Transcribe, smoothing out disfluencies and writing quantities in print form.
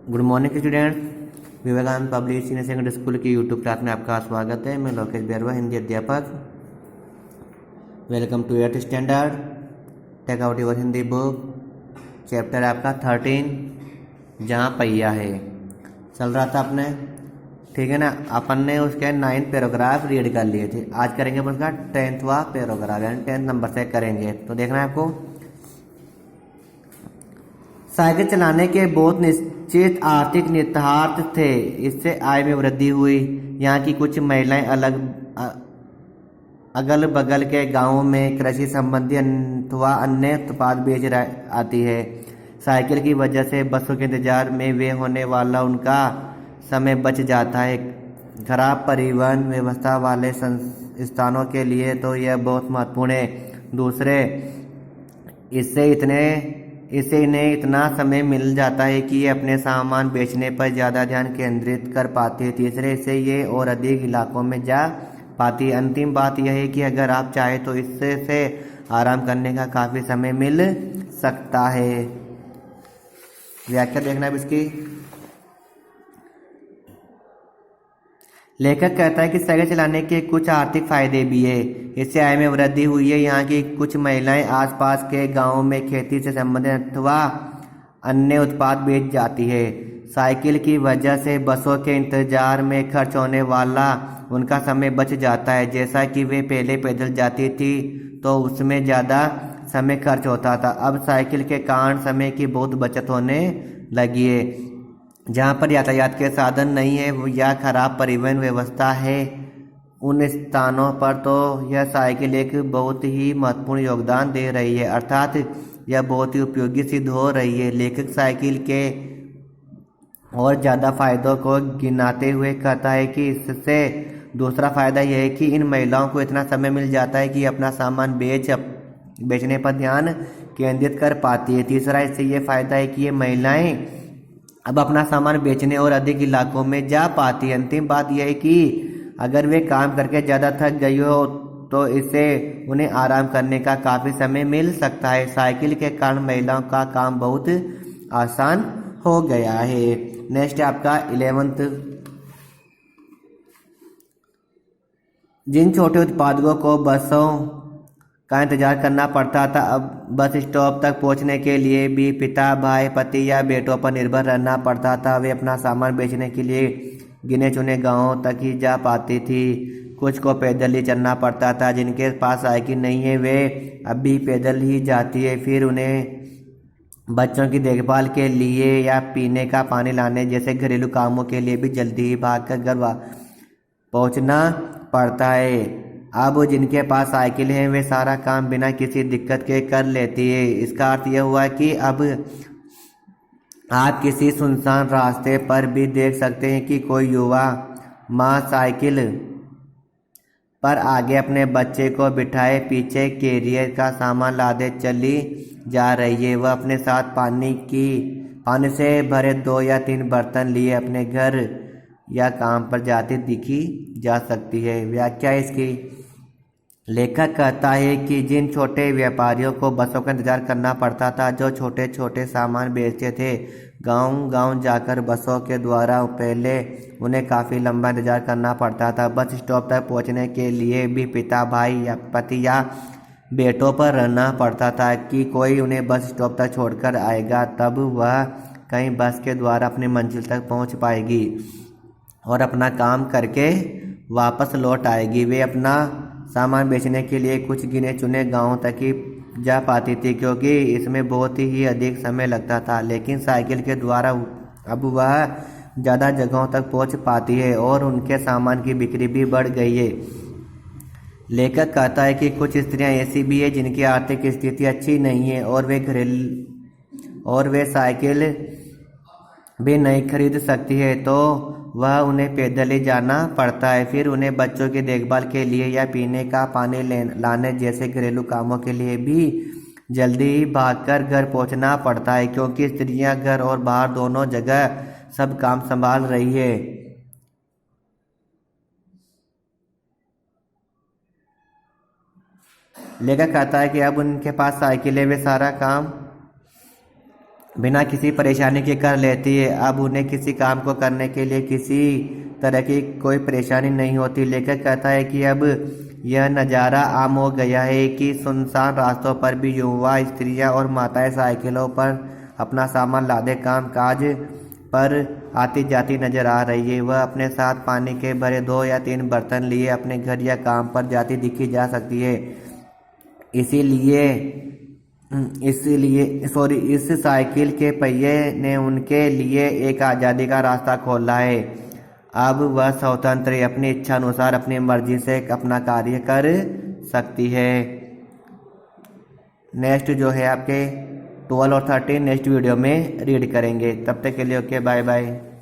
Good morning students. Vivekanand public senior secondary school की YouTube class में आपका स्वागत है। मैं लोकेश बैरवा, हिंदी अध्यापक। Welcome to 8th standard. Take out your Hindi book. Chapter आपका 13 जहाँ पहिया है चल रहा था अपने, ठीक है ना। अपन ने उसके 9 पैराग्राफ रीड कर लिए थे। आज करेंगे अपन उसका 10वां पैराग्राफ, यानी 10 नंबर से करेंगे। तो देखना है आपको। साइकिल चलाने के बहुत निश्चित आर्थिक निहितार्थ थे। इससे आय में वृद्धि हुई। यहाँ की कुछ महिलाएं अगल बगल के गांवों में कृषि संबंधी अथवा अन्य उत्पाद बेच आती है। साइकिल की वजह से बसों के इंतजार में वे होने वाला उनका समय बच जाता है। खराब परिवहन व्यवस्था वाले स्थानों के लिए तो यह बहुत महत्वपूर्ण है। दूसरे, इससे इन्हें इतना समय मिल जाता है कि ये अपने सामान बेचने पर ज़्यादा ध्यान केंद्रित कर पाती है। तीसरे, इससे ये और अधिक इलाकों में जा पाती है। अंतिम बात यह है कि अगर आप चाहें तो इससे से आराम करने का काफ़ी समय मिल सकता है। व्याख्या देखना है इसकी। लेखक कहता है कि साइकिल चलाने के कुछ आर्थिक फायदे भी है। इससे आय में वृद्धि हुई है। यहाँ की कुछ महिलाएं आसपास के गांवों में खेती से संबंधित अथवा अन्य उत्पाद बेच जाती है। साइकिल की वजह से बसों के इंतजार में खर्च होने वाला उनका समय बच जाता है। जैसा कि वे पहले पैदल जाती थी तो उसमें ज़्यादा समय खर्च होता था। अब साइकिल के कारण समय की बहुत बचत होने लगी है। जहाँ पर यातायात के साधन नहीं है या खराब परिवहन व्यवस्था है, उन स्थानों पर तो यह साइकिल एक बहुत ही महत्वपूर्ण योगदान दे रही है, अर्थात यह बहुत ही उपयोगी सिद्ध हो रही है। लेखक साइकिल के और ज़्यादा फायदों को गिनाते हुए कहता है कि इससे दूसरा फायदा यह है कि इन महिलाओं को इतना समय मिल जाता है कि अपना सामान बेचने पर ध्यान केंद्रित कर पाती है। तीसरा, इससे यह फायदा है कि ये महिलाएं अब अपना सामान बेचने और अधिक इलाकों में जा पाती है। अंतिम बात यह है कि अगर वे काम करके ज़्यादा थक गई हो तो इससे उन्हें आराम करने का काफ़ी समय मिल सकता है। साइकिल के कारण महिलाओं का काम बहुत आसान हो गया है। नेक्स्ट आपका 11th। जिन छोटे उत्पादकों को बसों का इंतजार करना पड़ता था, अब बस स्टॉप तक पहुंचने के लिए भी पिता, भाई, पति या बेटों पर निर्भर रहना पड़ता था। वे अपना सामान बेचने के लिए गिने चुने गांवों तक ही जा पाती थी। कुछ को पैदल ही चलना पड़ता था। जिनके पास साइकिल नहीं है वे अब भी पैदल ही जाती है। फिर उन्हें बच्चों की देखभाल के लिए या पीने का पानी लाने जैसे घरेलू कामों के लिए भी जल्दी ही भागकर घर पहुंचना पड़ता है। अब जिनके पास साइकिल है वे सारा काम बिना किसी दिक्कत के कर लेती है। इसका अर्थ यह हुआ कि अब आप किसी सुनसान रास्ते पर भी देख सकते हैं कि कोई युवा माँ साइकिल पर आगे अपने बच्चे को बिठाए पीछे कैरियर का सामान लादे चली जा रही है। वह अपने साथ पानी से भरे 2 या 3 बर्तन लिए अपने घर या काम पर जाती दिखी जा सकती है। व्याख्या इसकी। लेखक कहता है कि जिन छोटे व्यापारियों को बसों का इंतजार करना पड़ता था, जो छोटे छोटे सामान बेचते थे, गांव-गांव जाकर बसों के द्वारा पहले उन्हें काफ़ी लंबा इंतजार करना पड़ता था। बस स्टॉप तक पहुंचने के लिए भी पिता, भाई या पति या बेटों पर रहना पड़ता था कि कोई उन्हें बस स्टॉप तक छोड़कर आएगा, तब वह कहीं बस के द्वारा अपनी मंजिल तक पहुंच पाएगी और अपना काम करके वापस लौट आएगी। वे अपना सामान बेचने के लिए कुछ गिने चुने गांवों तक ही जा पाती थी, क्योंकि इसमें बहुत ही अधिक समय लगता था। लेकिन साइकिल के द्वारा अब वह ज़्यादा जगहों तक पहुंच पाती है और उनके सामान की बिक्री भी बढ़ गई है। लेखक कहता है कि कुछ स्त्रियां ऐसी भी है जिनकी आर्थिक स्थिति अच्छी नहीं है और वे साइकिल भी नहीं खरीद सकती है, तो वह उन्हें पैदल ही जाना पड़ता है। फिर उन्हें बच्चों की देखभाल के लिए या पीने का पानी लाने जैसे घरेलू कामों के लिए भी जल्दी ही भागकर घर पहुंचना पड़ता है, क्योंकि स्त्रियां घर और बाहर दोनों जगह सब काम संभाल रही है। लेखक कहता है कि अब उनके पास साइकिल है, वे सारा काम बिना किसी परेशानी के कर लेती है। अब उन्हें किसी काम को करने के लिए किसी तरह की कोई परेशानी नहीं होती। लेखक कहता है कि अब यह नज़ारा आम हो गया है कि सुनसान रास्तों पर भी युवा, स्त्रियां और माताएं साइकिलों पर अपना सामान लादे काम काज पर आती जाती नजर आ रही है। वह अपने साथ पानी के भरे 2 या 3 बर्तन लिए अपने घर या काम पर जाती दिखी जा सकती है। इसीलिए इस साइकिल के पहिए ने उनके लिए एक आज़ादी का रास्ता खोला है। अब वह स्वतंत्र है, अपनी इच्छा अनुसार अपनी मर्जी से अपना कार्य कर सकती है। नेक्स्ट जो है आपके 12 और 13 नेक्स्ट वीडियो में रीड करेंगे। तब तक के लिए ओके, बाय बाय।